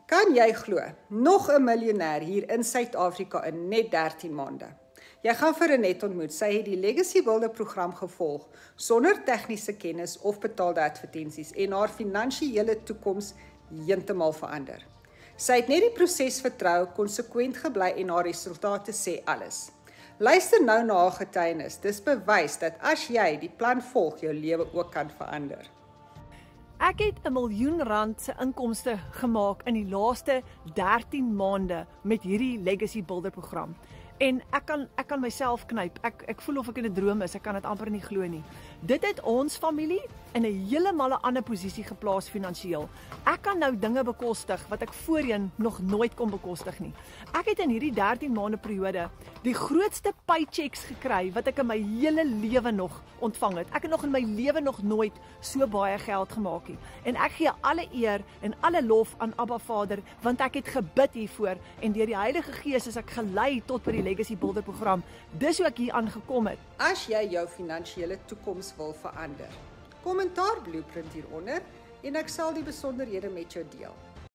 Kan jy glo, nog 'n miljonair hier in Suid-Afrika in net 13 maande? Jy gaan vir Renet ontmoet, sy het die Legacy Builder program gevolg, sonder tegniese kennis of betaalde advertensies en haar finansiële toekoms heeltemal verander. Sy het net die proses vertrou, konsekwent gebly en haar resultate sê alles. Luister nou na haar getuienis, dis bewys dat as jy die plan volg, jou lewe ook kan verander. Ek het R1 miljoen se inkomste gemaak in die laaste 13 maande met hierdie Legacy Builder program. En ek kan myself knyp. Ek voel of ek in 'n droom is. Ek kan dit amper nie glo nie. Dit het ons familie in 'n heeltemal ander posisie geplaas finansiëel. Ek kan nou dinge bekostig wat ek voorheen nog nooit kon bekostig nie. Ek het in hierdie 13 maande periode die grootste paychecks gekry wat ek in my hele lewe nog ontvang het. Ek het nog in my lewe nog nooit so baie geld gemaak nie. En ek gee alle eer en alle lof aan Abba Vader, want ek het gebid hiervoor en deur die Heilige Gees is ek gelei tot by die Legacy Builder program. Dis hoe ek hier aangekom het. As jy jou finansiële toekoms wil verander, kommentaar blueprint hieronder en ek sal die besonderhede met jou deel.